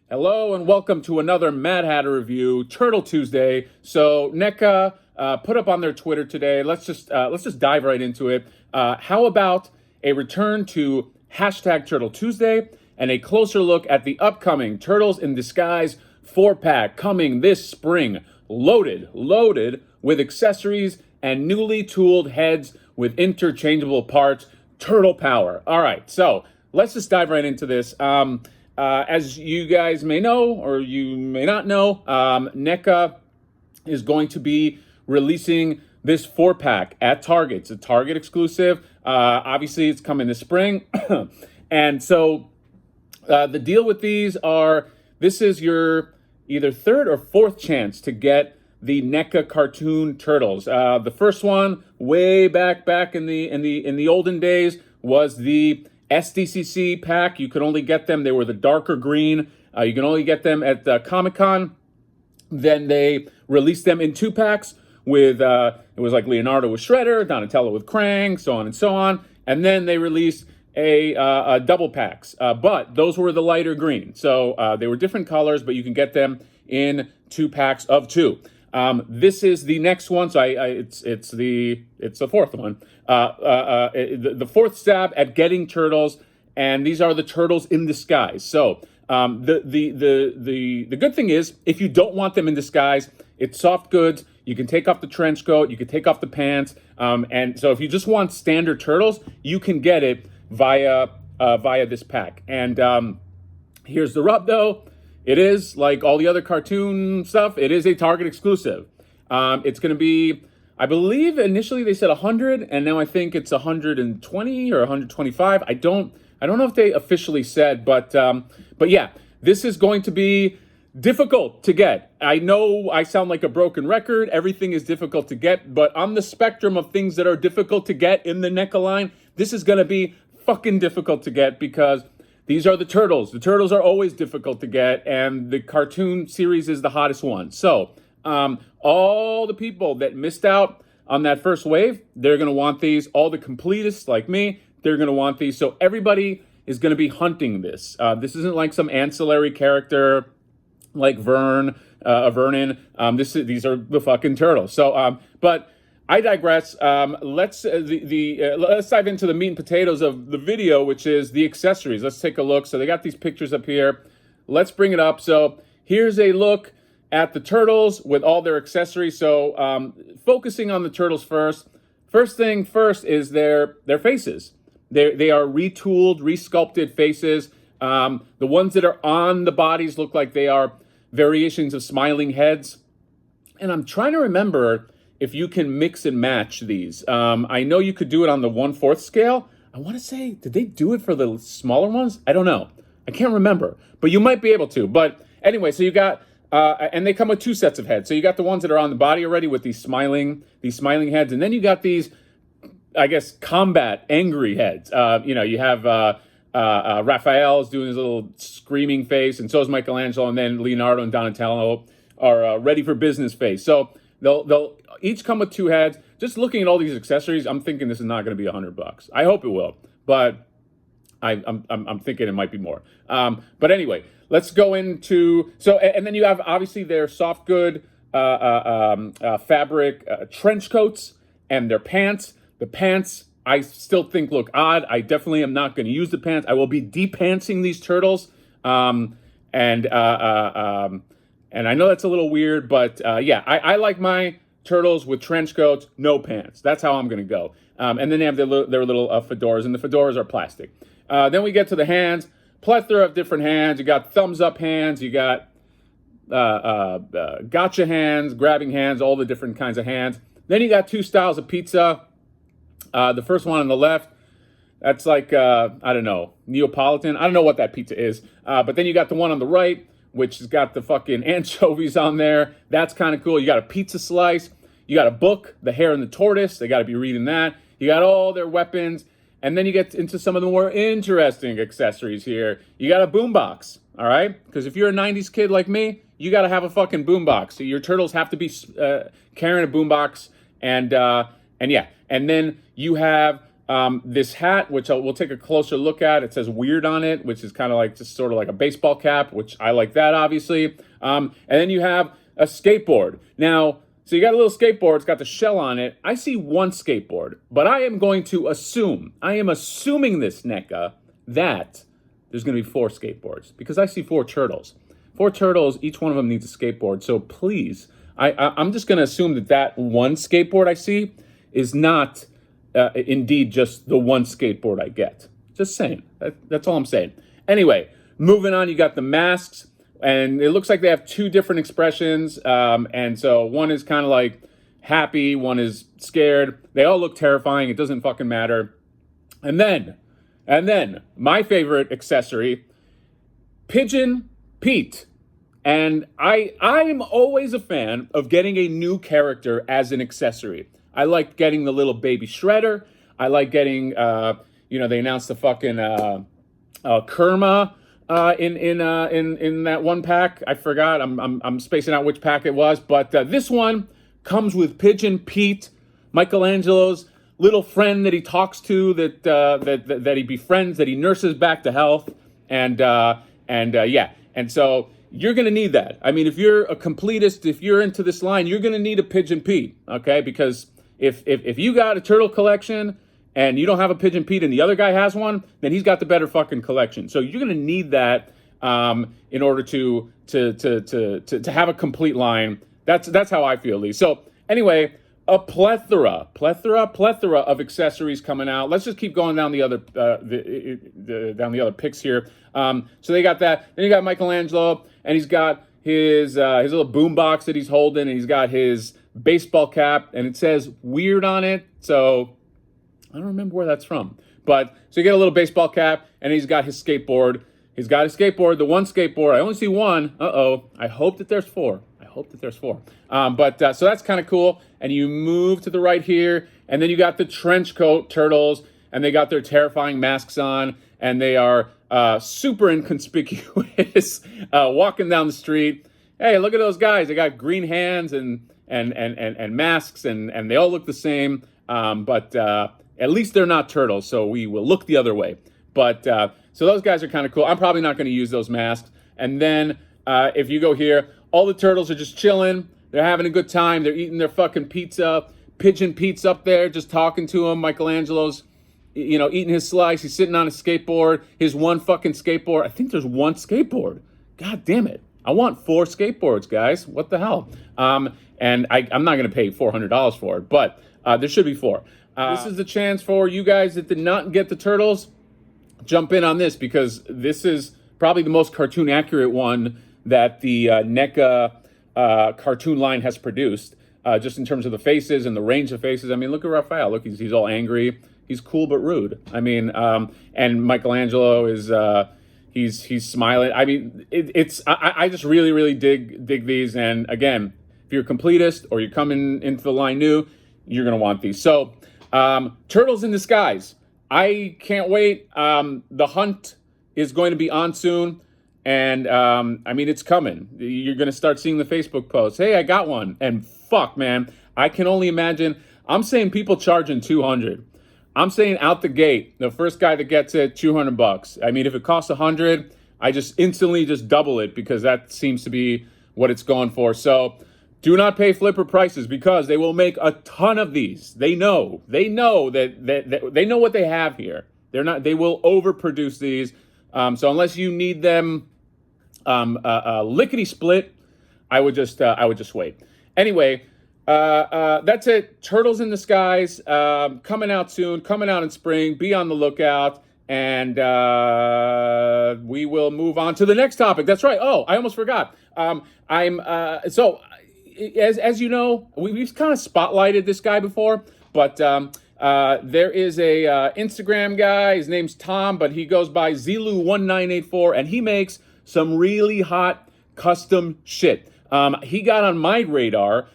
Hello and welcome to another Mad Hatter review, Turtle Tuesday. So NECA put up on their Twitter today. Let's just dive right into it. How about a return to hashtag Turtle Tuesday and a closer look at the upcoming Turtles in Disguise 4-pack coming this spring, loaded with accessories and newly tooled heads with interchangeable parts. Turtle power. All right, so let's just dive right into this. As you guys may know, or you may not know, NECA is going to be releasing this 4-pack at Target. It's a Target exclusive. Obviously, it's coming this spring. And so the deal with these are, this is your either third or fourth chance to get the NECA cartoon turtles. The first one, way back in the olden days, was the SDCC pack. You could only get them, they were the darker green. You can only get them at Comic-Con. Then they released them in 2-packs with, it was like Leonardo with Shredder, Donatello with Krang, so on and so on. And then they released a double packs, but those were the lighter green. So they were different colors, but you can get them in 2-packs of 2. This is the next one, so it's the fourth one. The fourth stab at getting turtles, and these are the Turtles in Disguise. So the good thing is, if you don't want them in disguise, it's soft goods. You can take off the trench coat, you can take off the pants, and so if you just want standard turtles, you can get it via this pack. And here's the rub, though. It is, like all the other cartoon stuff, it is a Target exclusive. It's going to be, I believe initially they said 100, and now I think it's 120 or 125. I don't know if they officially said, but yeah, this is going to be difficult to get. I know I sound like a broken record. Everything is difficult to get, but on the spectrum of things that are difficult to get in the NECA line, this is going to be fucking difficult to get because these are the Turtles. The Turtles are always difficult to get, and the cartoon series is the hottest one. So all the people that missed out on that first wave, they're going to want these. All the completists like me, they're going to want these. So everybody is going to be hunting this. This isn't like some ancillary character like Vernon. These are the fucking Turtles. So, but I digress. Let's dive into the meat and potatoes of the video, which is the accessories. Let's take a look. So they got these pictures up here. Let's bring it up. So here's a look at the Turtles with all their accessories. So focusing on the Turtles first. First thing first is their faces. They are retooled, resculpted faces. The ones that are on the bodies look like they are variations of smiling heads. And I'm trying to remember if you can mix and match these. I know you could do it on the 1/4 scale. I want to say, did they do it for the smaller ones? I don't know. I can't remember, but you might be able to. But anyway, so you got, and they come with 2 sets of heads. So you got the ones that are on the body already with these smiling heads, and then you got these, I guess, combat angry heads. You have Raphael's doing his little screaming face, and so is Michelangelo, and then Leonardo and Donatello are ready for business face. So they'll each come with 2 heads. Just looking at all these accessories, I'm thinking this is not going to be $100. I hope it will, but I'm thinking it might be more. But anyway, let's go into, so, and then you have obviously their soft good fabric trench coats and their pants. The pants I still think look odd. I definitely am not going to use the pants. I will be de-pantsing these turtles. And I know that's a little weird, but yeah, I like my turtles with trench coats, no pants. That's how I'm going to go. And then they have their little fedoras, and the fedoras are plastic. Then we get to the hands, plethora of different hands. You got thumbs up hands, you got gotcha hands, grabbing hands, all the different kinds of hands. Then you got 2 styles of pizza. The first one on the left, that's like, I don't know, Neapolitan. I don't know what that pizza is. But then you got the one on the right, which has got the fucking anchovies on there. That's kind of cool. You got a pizza slice. You got a book, The Hare and the Tortoise. They got to be reading that. You got all their weapons. And then you get into some of the more interesting accessories here. You got a boombox, all right? Because if you're a 90s kid like me, you got to have a fucking boombox. So your turtles have to be carrying a boombox. And yeah. And then you have this hat, which we'll take a closer look at. It says weird on it, which is kind of like just sort of like a baseball cap, which I like that, obviously. And then you have a skateboard. Now, so you got a little skateboard. It's got the shell on it. I see one skateboard, but I am going to assume, I am assuming this, NECA, that there's going to be 4 skateboards because I see 4 turtles. 4 turtles, each one of them needs a skateboard. So please, I'm just going to assume that one skateboard I see is not indeed just the one skateboard I get. Just saying. That's all I'm saying. Anyway, moving on, you got the masks, and it looks like they have 2 different expressions. And so one is kind of like happy, one is scared. They all look terrifying. It doesn't fucking matter. And then my favorite accessory, Pigeon Pete. And I'm always a fan of getting a new character as an accessory. I like getting the little baby Shredder. I like getting, they announced the fucking Kerma in that one pack. I forgot. I'm spacing out which pack it was, but this one comes with Pigeon Pete, Michelangelo's little friend that he talks to, that he befriends, that he nurses back to health, and so you're going to need that. I mean, if you're a completist, if you're into this line, you're going to need a Pigeon Pete, okay? Because if you got a turtle collection and you don't have a Pigeon Pete and the other guy has one, then he's got the better fucking collection. So you're going to need that in order to have a complete line. That's how I feel, Lee. So anyway, a plethora of accessories coming out. Let's just keep going down the other picks here. So they got that. Then you got Michelangelo, and he's got his little boom box that he's holding, and he's got his baseball cap, and it says weird on it. So I don't remember where that's from. But so you get a little baseball cap, and he's got his skateboard. He's got his skateboard, the one skateboard. I only see one. I hope that there's 4. So that's kind of cool. And you move to the right here, and then you got the trench coat turtles, and they got their terrifying masks on, and they are super inconspicuous walking down the street. Hey, look at those guys. They got green hands and masks, and they all look the same. But at least they're not turtles, so we will look the other way. But so those guys are kind of cool. I'm probably not going to use those masks. And then if you go here, all the turtles are just chilling. They're having a good time. They're eating their fucking pizza. Pigeon Pete's up there just talking to him. Michelangelo's, eating his slice. He's sitting on his skateboard. His one fucking skateboard. I think there's one skateboard. God damn it. I want 4 skateboards, guys. What the hell? And I'm not going to pay $400 for it, but there should be 4. This is the chance for you guys that did not get the turtles. Jump in on this because this is probably the most cartoon accurate one that the NECA cartoon line has produced, just in terms of the faces and the range of faces. I mean, look at Raphael. Look, he's all angry. He's cool but rude. I mean, and Michelangelo is he's smiling. I mean, I just really dig these. And again, if you're a completist or you're coming into the line new, you're gonna want these. So, Turtles in Disguise. I can't wait. The hunt is going to be on soon. And, I mean, it's coming. You're going to start seeing the Facebook posts. Hey, I got one. And fuck, man, I can only imagine. I'm saying people charging $200. I'm saying out the gate, the first guy that gets it, $200. I mean, if it costs $100, I just instantly just double it because that seems to be what it's going for. So do not pay flipper prices because they will make a ton of these. They know that they know what they have here. They will overproduce these. So unless you need them lickety split, I would just wait. Anyway, that's it. Turtles in Disguise, coming out soon, coming out in spring. Be on the lookout, and we will move on to the next topic. That's right. Oh, I almost forgot. As you know, we've kind of spotlighted this guy before, but there is a Instagram guy. His name's Tom, but he goes by Zelu1984, and he makes some really hot custom shit. He got on my radar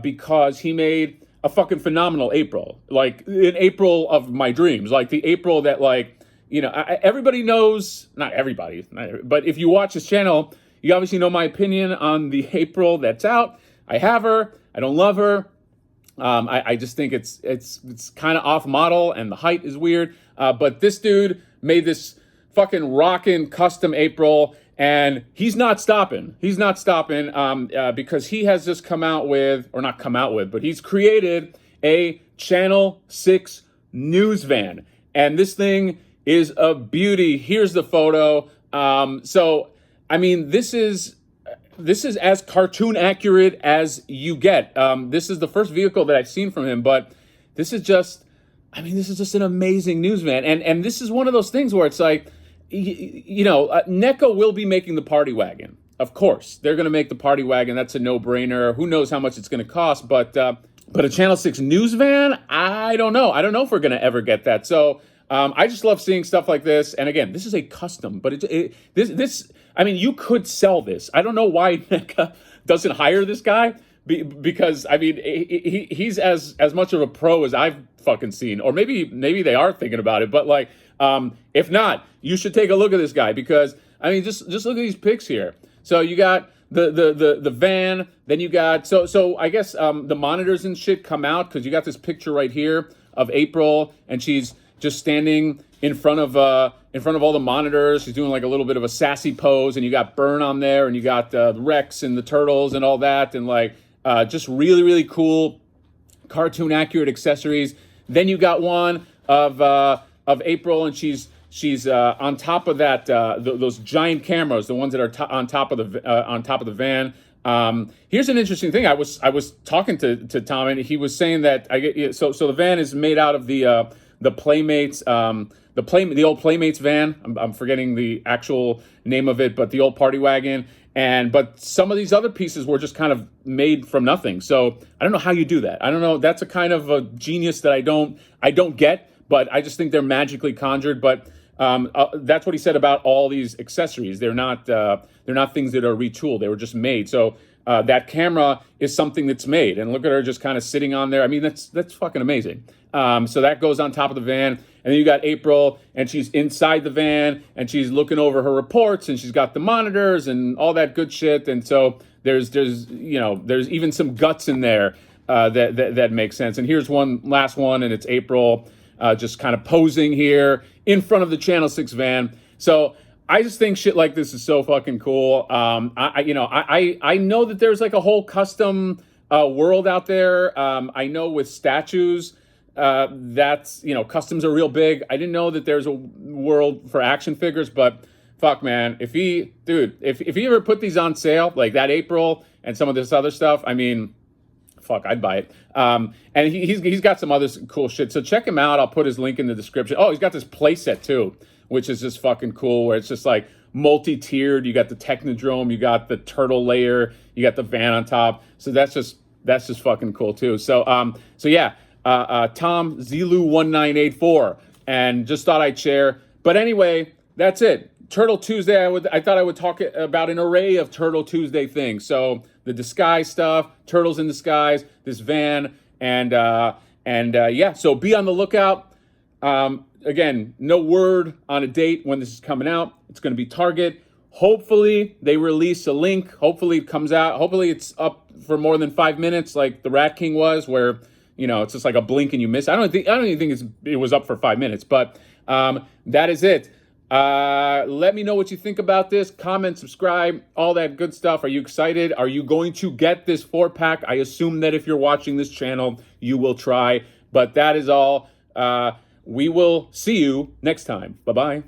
because he made a fucking phenomenal April, like an April of my dreams, like the April that, like, everybody knows, not everybody, but if you watch his channel, you obviously know my opinion on the April that's out. I have her. I don't love her. I just think it's kind of off model and the height is weird. But this dude made this fucking rockin' custom April, and he's not stopping. He's not stopping because he has just come out with, or not come out with, but he's created a Channel 6 news van. And this thing is a beauty. Here's the photo. So, I mean, this is as cartoon accurate as you get. This is the first vehicle that I've seen from him, but this is just an amazing news van. And this is one of those things where it's like, NECA will be making the party wagon. Of course, they're going to make the party wagon. That's a no-brainer. Who knows how much it's going to cost, but a Channel 6 news van, I don't know. I don't know if we're going to ever get that. So I just love seeing stuff like this. And again, this is a custom, but you could sell this. I don't know why NECA doesn't hire this guy, because he's as much of a pro as I've fucking seen. Or maybe they are thinking about it, but like, if not, you should take a look at this guy, because just look at these pics here. So you got the van, then you got so I guess the monitors and shit come out, because you got this picture right here of April, and she's just standing in front of all the monitors. She's doing like a little bit of a sassy pose, and you got Burn on there, and you got the Rex and the Turtles and all that, and like just really, really cool cartoon accurate accessories. Then you got one of April, and she's on top of that those giant cameras, the ones that are on top of the van. Here's an interesting thing. I was talking to Tom, and he was saying that so the van is made out of the Playmates, the old Playmates van. I'm forgetting the actual name of it, but the old party wagon. But some of these other pieces were just kind of made from nothing. So I don't know how you do that. I don't know. That's a kind of a genius that I don't get, but I just think they're magically conjured. But that's what he said about all these accessories. They're not things that are retooled. They were just made. So that camera is something that's made. And look at her just kind of sitting on there. I mean, that's fucking amazing. So that goes on top of the van. And then you got April, and she's inside the van, and she's looking over her reports, and she's got the monitors and all that good shit. And so there's even some guts in there that makes sense. And here's one last one, and it's April just kind of posing here in front of the Channel 6 van. So I just think shit like this is so fucking cool. I know that there's like a whole custom world out there. I know with statues, that's, customs are real big. I didn't know that there's a world for action figures, but fuck, man, if he ever put these on sale, like that April and some of this other stuff, fuck, I'd buy it. And he's got some other cool shit. So check him out. I'll put his link in the description. Oh, he's got this playset too, which is just fucking cool, where it's just like multi-tiered. You got the Technodrome, you got the turtle layer, you got the van on top. So that's just fucking cool too. So yeah. Tom Zelu1984, and just thought I'd share. But anyway, that's it. Turtle Tuesday. I thought I would talk about an array of Turtle Tuesday things. So the disguise stuff, turtles in disguise, this van, and yeah. So be on the lookout. Again, no word on a date when this is coming out. It's going to be Target. Hopefully they release a link. Hopefully it comes out. Hopefully it's up for more than 5 minutes, like the Rat King was, where it's just like a blink and you miss. I don't even think it was up for 5 minutes, but that is it. Let me know what you think about this. Comment, subscribe, all that good stuff. Are you excited? Are you going to get this 4-pack? I assume that if you're watching this channel, you will try. But that is all. We will see you next time. Bye-bye.